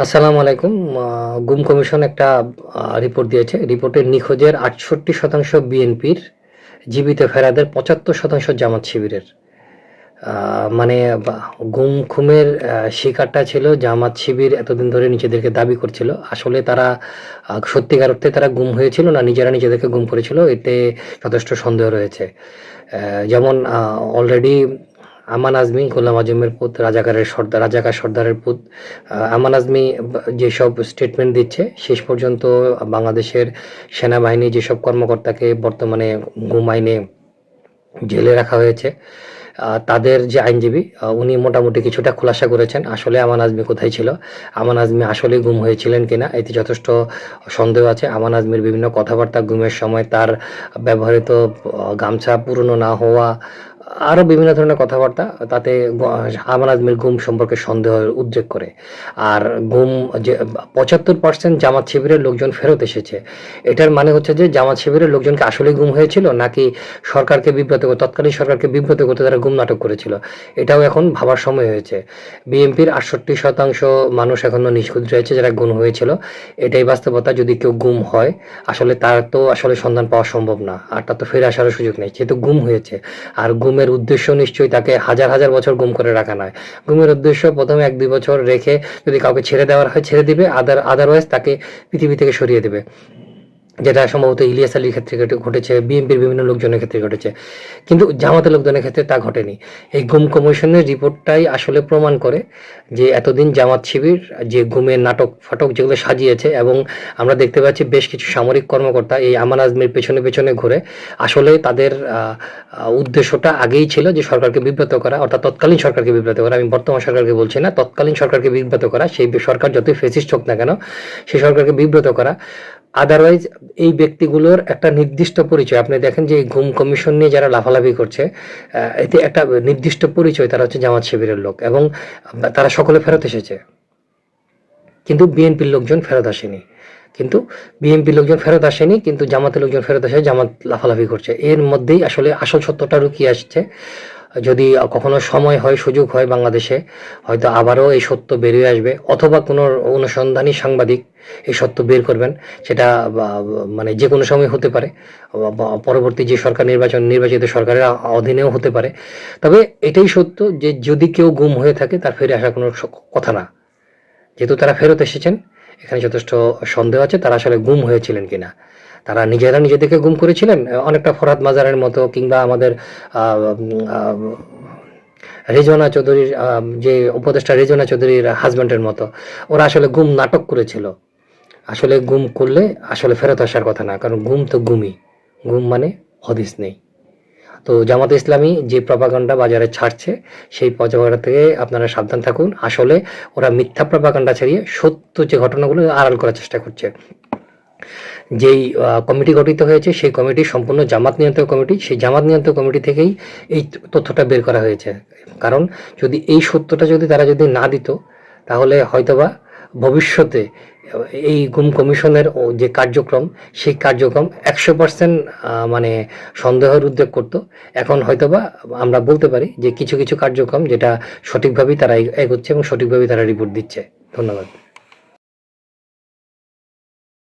আসসালামু আলাইকুম। গুম কমিশন একটা রিপোর্ট দিয়েছে। রিপোর্টের নিখোঁজের ৬৮% বিএনপির, জীবিত ফেরাদের ৭৫% জামাত শিবিরের। মানে গুম খুমের শিকারটা ছিল জামাত শিবির। এতদিন ধরে নিজেদেরকে দাবি করছিল। আসলে তারা সত্যিকার অর্থে তারা গুম হয়েছিল না নিজেরা নিজেদেরকে গুম করেছিল, এতে যথেষ্ট সন্দেহ রয়েছে। যেমন অলরেডি আমান আজমি, গোলাম আজমের পুত, রাজাকার সর্দারের পুত আমান আজমি যেসব স্টেটমেন্ট দিচ্ছে, শেষ পর্যন্ত বাংলাদেশের সেনাবাহিনী যেসব কর্মকর্তাকে বর্তমানে গুম আইনে জেলে রাখা হয়েছে, তাদের যে আইনজীবী উনি মোটামুটি কিছুটা খোলাসা করেছেন আসলে আমান আজমি কোথায় ছিল, আমান আজমি আসলে গুম হয়েছিলেন কিনা, এতে যথেষ্ট সন্দেহ আছে। আমান আজমির বিভিন্ন কথাবার্তা, গুমের সময় তার ব্যবহৃত গামছা পুরনো না হওয়া, আরও বিভিন্ন ধরনের কথাবার্তা, তাতে আমান আজমির গুম সম্পর্কে সন্দেহ উদ্রেক করে। আর গুম যে ৭৫% জামাত শিবিরের লোকজন ফেরত এসেছে, এটার মানে হচ্ছে যে জামাত শিবিরের লোকজনকে আসলেই গুম হয়েছিল, নাকি সরকারকে বিব্রত করতে, তৎকালীন সরকারকে বিব্রত করতে তারা গুম নাটক করেছিল, এটাও এখন ভাবার সময় হয়েছে। বিএনপির ৬৮% মানুষ এখনো নিখোঁজ রয়েছে যারা গুম হয়েছিল, এটাই বাস্তবতা। যদি কেউ গুম হয় আসলে তার তো আসলে সন্ধান পাওয়া সম্ভব না, আর তার তো ফিরে আসারও সুযোগ নেই, যেহেতু গুম হয়েছে। আর গুমের উদ্দেশ্য নিশ্চয়ই তাকে হাজার হাজার বছর গুম করে রাখা নয়। গুমের উদ্দেশ্য প্রথমে ১-২ বছর রেখে যদি কাউকে ছেড়ে দেওয়ার হয় ছেড়ে দিবে, আদারওয়াইজ তাকে পৃথিবী থেকে সরিয়ে দেবে, যেটা সম্ভবত ইলিয়াস আলীর ক্ষেত্রে ঘটেছে, বিএনপির বিভিন্ন লোকজনের ক্ষেত্রে ঘটেছে, কিন্তু জামাতের লোকজনের ক্ষেত্রে তা ঘটেনি। এই গুম কমিশনের রিপোর্টটাই আসলে প্রমাণ করে যে এতদিন জামাত শিবির যে গুমের নাটক ফাটক যেগুলো সাজিয়েছে, এবং আমরা দেখতে পাচ্ছি বেশ কিছু সামরিক কর্মকর্তা এই আমান আজমির পেছনে পেছনে ঘুরে, আসলে তাদের উদ্দেশ্যটা আগেই ছিল যে সরকারকে বিব্রত করা, অর্থাৎ তৎকালীন সরকারকে বিব্রত করা। আমি বর্তমান সরকারকে বলছি না, তৎকালীন সরকারকে বিব্রত করা, সেই সরকার যতই ফেসিস্ট হোক না কেন সেই সরকারকে বিব্রত করা। আদারওয়াইজ এই ব্যক্তিগুলোর একটা নির্দিষ্ট পরিচয়, আপনি দেখেন যে গুম কমিশন নিয়ে যারা লাফালাফি করছে, এতে একটা নির্দিষ্ট পরিচয়, তারা হচ্ছে জামাত শিবিরের লোক, এবং তারা সকলে ফেরত এসেছে, কিন্তু বিএনপির লোকজন ফেরত আসেনি। কিন্তু জামাতের লোকজন ফেরত আসে, জামাত লাফালাফি করছে। এর মধ্যেই আসলে আসল সত্যটা লুকিয়ে আসছে। যদি কখনো সময় হয়, সুযোগ হয়, বাংলাদেশে হয়তো আবারও এই সত্য বেরিয়ে আসবে, অথবা কোনো অনুসন্ধানী সাংবাদিক এই সত্য বের করবেন। সেটা মানে যে কোনো সময় হতে পারে, পরবর্তী যে সরকার নির্বাচিত সরকারের অধীনেও হতে পারে। তবে এটাই সত্য যে যদি কেউ গুম হয়ে থাকে তার ফিরে আসার কোনো কথা না। যেহেতু তারা ফেরত এসেছেন, এখানে যথেষ্ট সন্দেহ আছে তারা আসলে গুম হয়েছিলেন কিনা। তারা নিজেরা নিজেদেরকে গুম করেছিলেন, অনেকটা ফরহাদ মাজারের মতো, কিংবা আমাদের রেজওয়ানা চৌধুরীর, যে উপদেষ্টা রেজওয়ানা চৌধুরীর হাজব্যান্ডের মতো, ওরা আসলে গুম নাটক করেছিল। আসলে গুম করলে আসলে ফেরত আসার কথা না, কারণ গুম তো গুমই, গুম মানে হদিস নেই। তো জামাতে ইসলামী যে প্রপাগান্ডা বাজারে ছাড়ছে, সেই প্রপাগান্ডা থেকে আপনারা সাবধান থাকুন। আসলে ওরা মিথ্যা প্রপাগান্ডা ছাড়িয়ে সত্য যে ঘটনাগুলো আড়াল করার চেষ্টা করছে। যেই কমিটি গঠিত হয়েছে সেই কমিটি সম্পূর্ণ জামাত নিয়ন্ত্রক কমিটি, সেই জামাত নিয়ন্ত্রক কমিটি থেকেই এই তথ্যটা বের করা হয়েছে। কারণ যদি এই সত্যটা তারা যদি না দিত, তাহলে হয়তোবা ভবিষ্যতে এই গুম কমিশনের যে কার্যক্রম, সেই কার্যক্রম ১০০% মানে সন্দেহের উদ্রেক করত। এখন হয়তোবা আমরা বলতে পারি যে কিছু কিছু কার্যক্রম যেটা সঠিকভাবেই তারা এগোচ্ছে এবং সঠিকভাবেই তারা রিপোর্ট দিচ্ছে। ধন্যবাদ।